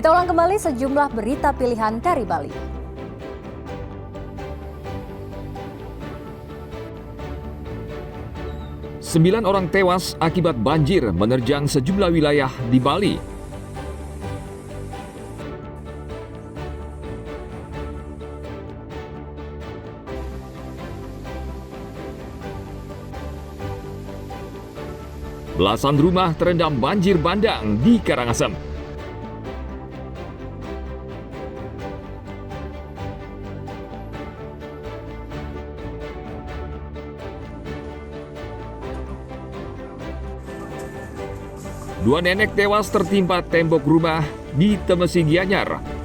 Kita ulang kembali sejumlah berita pilihan dari Bali. Sembilan orang tewas akibat banjir menerjang sejumlah wilayah di Bali. Belasan rumah terendam banjir bandang di Karangasem. Dua nenek tewas tertimpa tembok rumah di Temesi Gianyar.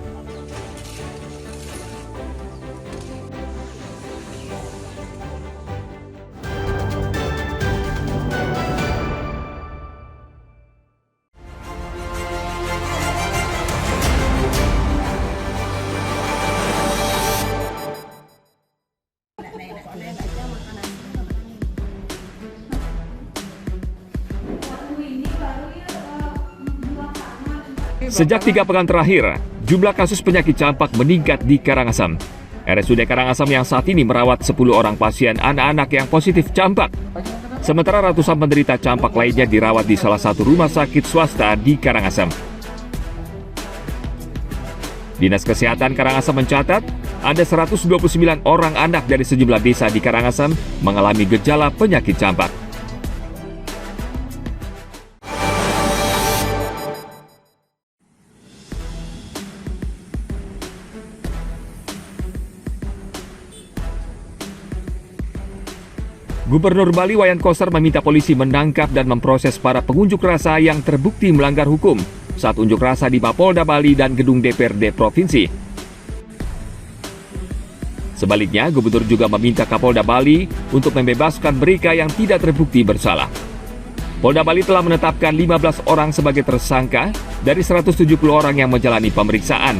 Sejak 3 pekan terakhir, jumlah kasus penyakit campak meningkat di Karangasem. RSUD Karangasem yang saat ini merawat 10 orang pasien anak-anak yang positif campak. Sementara ratusan penderita campak lainnya dirawat di salah satu rumah sakit swasta di Karangasem. Dinas Kesehatan Karangasem mencatat, ada 129 orang anak dari sejumlah desa di Karangasem mengalami gejala penyakit campak. Gubernur Bali Wayan Koster meminta polisi menangkap dan memproses para pengunjuk rasa yang terbukti melanggar hukum saat unjuk rasa di Mapolda Bali dan gedung DPRD Provinsi. Sebaliknya, Gubernur juga meminta Kapolda Bali untuk membebaskan mereka yang tidak terbukti bersalah. Polda Bali telah menetapkan 15 orang sebagai tersangka dari 170 orang yang menjalani pemeriksaan.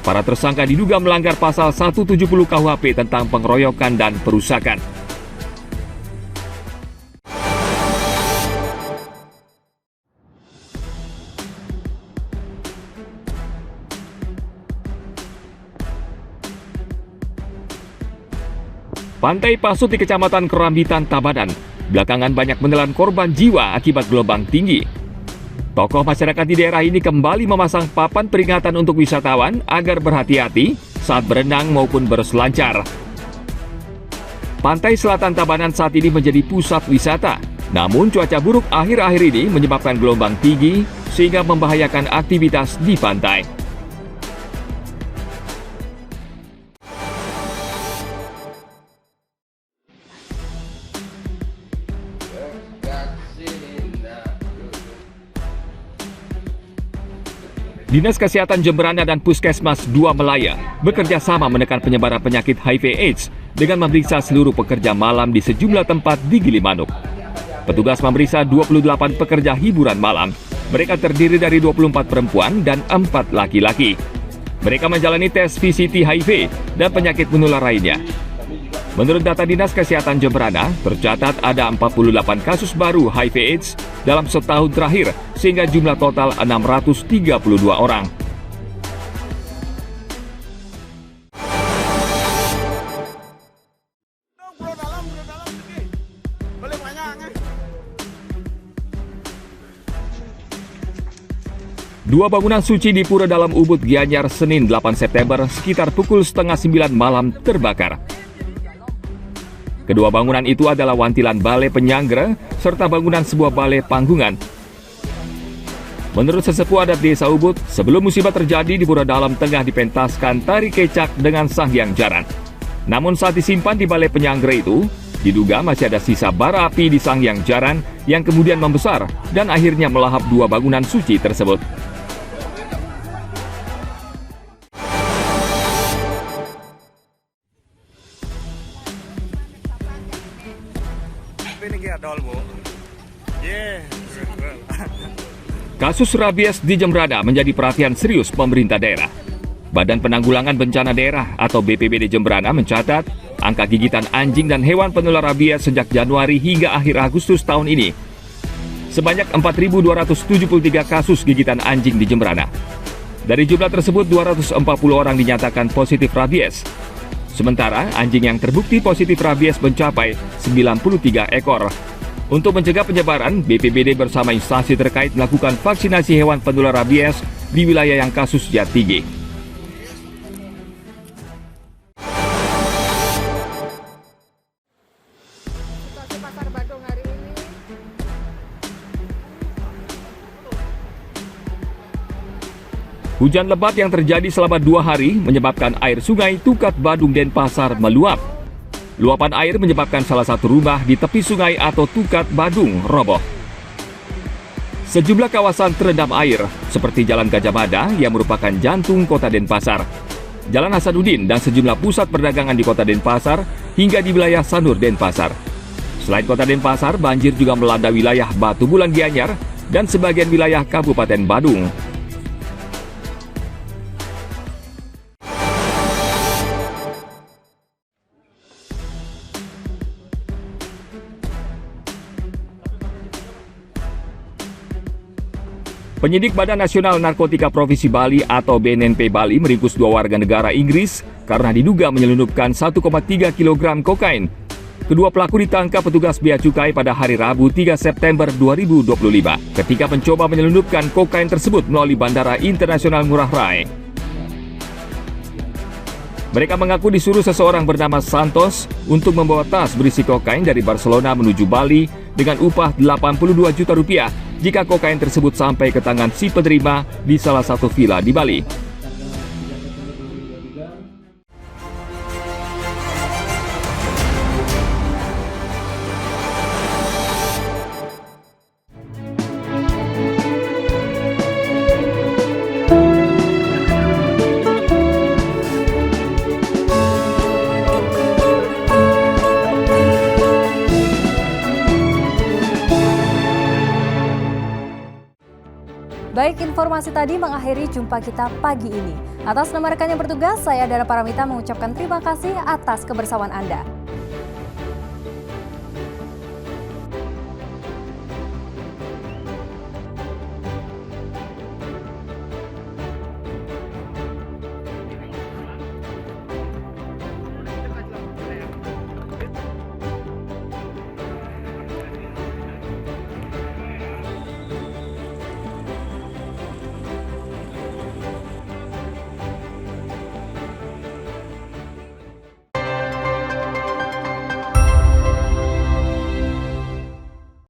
Para tersangka diduga melanggar pasal 170 KUHP tentang pengeroyokan dan perusakan. Pantai Pasut di Kecamatan Kerambitan, Tabanan, belakangan banyak menelan korban jiwa akibat gelombang tinggi. Tokoh masyarakat di daerah ini kembali memasang papan peringatan untuk wisatawan agar berhati-hati saat berenang maupun berselancar. Pantai Selatan Tabanan saat ini menjadi pusat wisata. Namun cuaca buruk akhir-akhir ini menyebabkan gelombang tinggi sehingga membahayakan aktivitas di pantai. Dinas Kesehatan Jemberana dan Puskesmas 2 Melaya bekerja sama menekan penyebaran penyakit HIV/AIDS dengan memeriksa seluruh pekerja malam di sejumlah tempat di Gilimanuk. Petugas memeriksa 28 pekerja hiburan malam. Mereka terdiri dari 24 perempuan dan 4 laki-laki. Mereka menjalani tes VCT HIV dan penyakit menular lainnya. Menurut data Dinas Kesehatan Jemberana, tercatat ada 48 kasus baru HIV/AIDS dalam setahun terakhir, sehingga jumlah total 632 orang. Dua bangunan suci di Pura Dalam Ubud, Gianyar, Senin 8 September sekitar pukul 8:30 malam terbakar. Kedua bangunan itu adalah wantilan Balai Penyanggra serta bangunan sebuah balai panggungan. Menurut sesepuh adat Desa Ubud, sebelum musibah terjadi di Pura Dalam tengah dipentaskan tari kecak dengan Sanghyang Jaran. Namun saat disimpan di Balai Penyanggra itu, diduga masih ada sisa bara api di Sanghyang Jaran yang kemudian membesar dan akhirnya melahap dua bangunan suci tersebut. Kasus rabies di Jemberana menjadi perhatian serius pemerintah daerah. Badan Penanggulangan Bencana Daerah atau BPBD Jemberana mencatat angka gigitan anjing dan hewan penular rabies sejak Januari hingga akhir Agustus tahun ini. Sebanyak 4.273 kasus gigitan anjing di Jemberana. Dari jumlah tersebut, 240 orang dinyatakan positif rabies. Sementara anjing yang terbukti positif rabies mencapai 93 ekor. Untuk mencegah penyebaran, BPBD bersama instansi terkait melakukan vaksinasi hewan penular rabies di wilayah yang kasusnya tinggi. Situasi pasar Badung hari ini. Hujan lebat yang terjadi selama 2 hari menyebabkan air sungai Tukat Badung Denpasar meluap. Luapan air menyebabkan salah satu rumah di tepi sungai atau Tukat Badung roboh. Sejumlah kawasan terendam air, seperti Jalan Gajah Mada yang merupakan jantung kota Denpasar, Jalan Hasanuddin dan sejumlah pusat perdagangan di kota Denpasar hingga di wilayah Sanur Denpasar. Selain kota Denpasar, banjir juga melanda wilayah Batu Bulan Gianyar dan sebagian wilayah Kabupaten Badung. Penyidik Badan Nasional Narkotika Provinsi Bali atau BNNP Bali meringkus 2 warga negara Inggris karena diduga menyelundupkan 1,3 kg kokain. Kedua pelaku ditangkap petugas bea cukai pada hari Rabu 3 September 2025 ketika mencoba menyelundupkan kokain tersebut melalui Bandara Internasional Ngurah Rai. Mereka mengaku disuruh seseorang bernama Santos untuk membawa tas berisi kokain dari Barcelona menuju Bali dengan upah 82 juta rupiah jika kokain tersebut sampai ke tangan si penerima di salah satu villa di Bali. Baik, informasi tadi mengakhiri jumpa kita pagi ini. Atas nama rekan yang bertugas, saya Dara Paramita mengucapkan terima kasih atas kebersamaan Anda.